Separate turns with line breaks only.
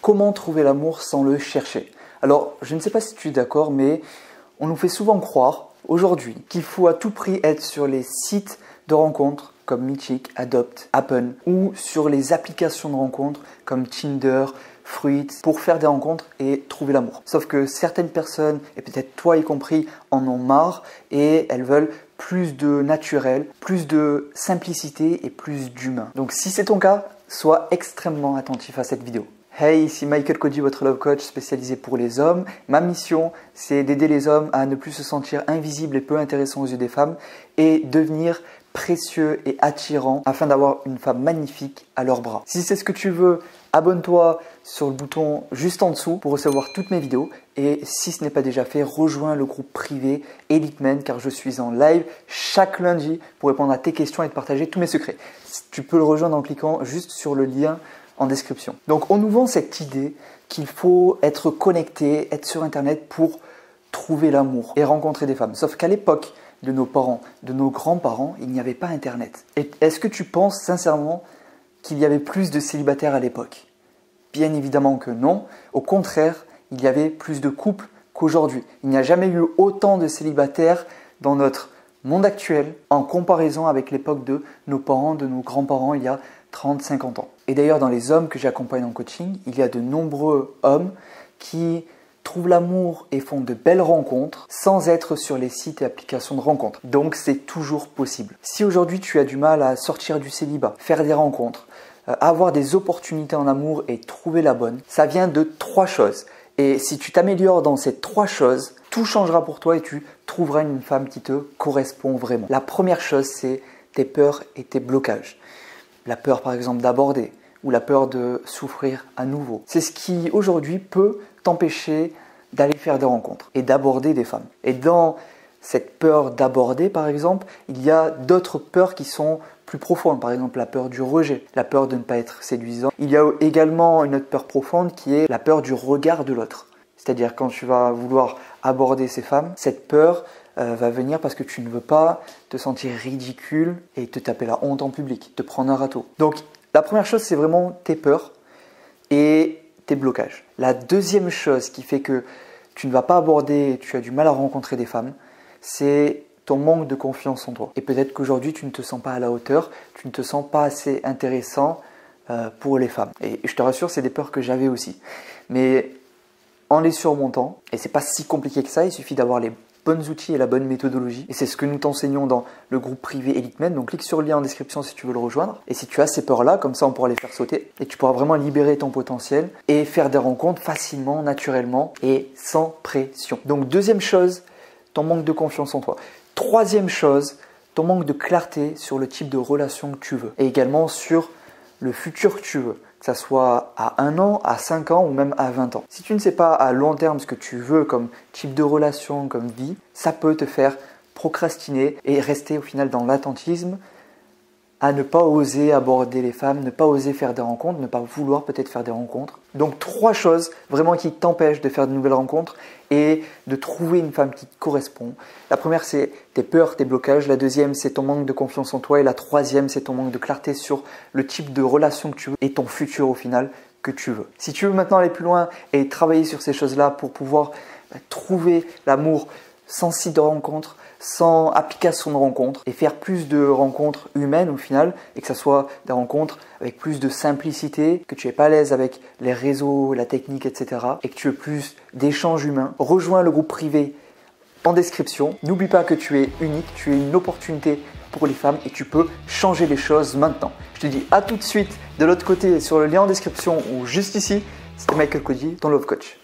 Comment trouver l'amour sans le chercher? Alors, je ne sais pas si tu es d'accord, mais on nous fait souvent croire aujourd'hui qu'il faut à tout prix être sur les sites de rencontres comme Meetic, Adopt, Happen ou sur les applications de rencontres comme Tinder, Fruit pour faire des rencontres et trouver l'amour. Sauf que certaines personnes, et peut-être toi y compris, en ont marre et elles veulent plus de naturel, plus de simplicité et plus d'humain. Donc si c'est ton cas, sois extrêmement attentif à cette vidéo. Hey, ici Michael Cody, votre love coach spécialisé pour les hommes. Ma mission, c'est d'aider les hommes à ne plus se sentir invisibles et peu intéressants aux yeux des femmes et devenir précieux et attirants afin d'avoir une femme magnifique à leurs bras. Si c'est ce que tu veux, abonne-toi sur le bouton juste en dessous pour recevoir toutes mes vidéos. Et si ce n'est pas déjà fait, rejoins le groupe privé Elite Men car je suis en live chaque lundi pour répondre à tes questions et te partager tous mes secrets. Tu peux le rejoindre en cliquant juste sur le lien en description. Donc on nous vend cette idée qu'il faut être connecté, être sur internet pour trouver l'amour et rencontrer des femmes. Sauf qu'à l'époque de nos parents, de nos grands-parents, il n'y avait pas internet. Et est-ce que tu penses sincèrement qu'il y avait plus de célibataires à l'époque? Bien évidemment que non. Au contraire, il y avait plus de couples qu'aujourd'hui. Il n'y a jamais eu autant de célibataires dans notre monde actuel en comparaison avec l'époque de nos parents, de nos grands-parents il y a 30-50 ans. Et d'ailleurs, dans les hommes que j'accompagne en coaching, il y a de nombreux hommes qui trouvent l'amour et font de belles rencontres sans être sur les sites et applications de rencontres. Donc, c'est toujours possible. Si aujourd'hui, tu as du mal à sortir du célibat, faire des rencontres, avoir des opportunités en amour et trouver la bonne, ça vient de 3 choses. Et si tu t'améliores dans ces 3 choses, tout changera pour toi et tu trouveras une femme qui te correspond vraiment. La première chose, c'est tes peurs et tes blocages. La peur par exemple d'aborder ou la peur de souffrir à nouveau. C'est ce qui aujourd'hui peut t'empêcher d'aller faire des rencontres et d'aborder des femmes. Et dans cette peur d'aborder par exemple, il y a d'autres peurs qui sont plus profondes. Par exemple la peur du rejet, la peur de ne pas être séduisant. Il y a également une autre peur profonde qui est la peur du regard de l'autre. C'est-à-dire quand tu vas vouloir aborder ces femmes, cette peur va venir parce que tu ne veux pas te sentir ridicule et te taper la honte en public, te prendre un râteau. Donc la première chose, c'est vraiment tes peurs et tes blocages. La deuxième chose qui fait que tu ne vas pas aborder, tu as du mal à rencontrer des femmes, c'est ton manque de confiance en toi. Et peut-être qu'aujourd'hui, tu ne te sens pas à la hauteur, tu ne te sens pas assez intéressant pour les femmes. Et je te rassure, c'est des peurs que j'avais aussi. Mais en les surmontant, et c'est pas si compliqué que ça, il suffit d'avoir les bons outils et la bonne méthodologie. Et c'est ce que nous t'enseignons dans le groupe privé Elite Men. Donc clique sur le lien en description si tu veux le rejoindre. Et si tu as ces peurs-là, comme ça on pourra les faire sauter. Et tu pourras vraiment libérer ton potentiel et faire des rencontres facilement, naturellement et sans pression. Donc deuxième chose, ton manque de confiance en toi. Troisième chose, ton manque de clarté sur le type de relation que tu veux. Et également sur le futur que tu veux. Que ça soit à 1 an, à 5 ans ou même à 20 ans. Si tu ne sais pas à long terme ce que tu veux comme type de relation, comme vie, ça peut te faire procrastiner et rester au final dans l'attentisme, à ne pas oser aborder les femmes, ne pas oser faire des rencontres, ne pas vouloir peut-être faire des rencontres. Donc 3 choses vraiment qui t'empêchent de faire de nouvelles rencontres et de trouver une femme qui te correspond. La première, c'est tes peurs, tes blocages. La deuxième, c'est ton manque de confiance en toi. Et la troisième, c'est ton manque de clarté sur le type de relation que tu veux et ton futur au final que tu veux. Si tu veux maintenant aller plus loin et travailler sur ces choses-là pour pouvoir trouver l'amour sans site de rencontre, sans application de rencontre et faire plus de rencontres humaines au final et que ça soit des rencontres avec plus de simplicité, que tu n'es pas à l'aise avec les réseaux, la technique, etc. et que tu veux plus d'échanges humains, rejoins le groupe privé en description. N'oublie pas que tu es unique, tu es une opportunité pour les femmes et tu peux changer les choses maintenant. Je te dis à tout de suite de l'autre côté sur le lien en description ou juste ici. C'était Michael Cody, ton Love Coach.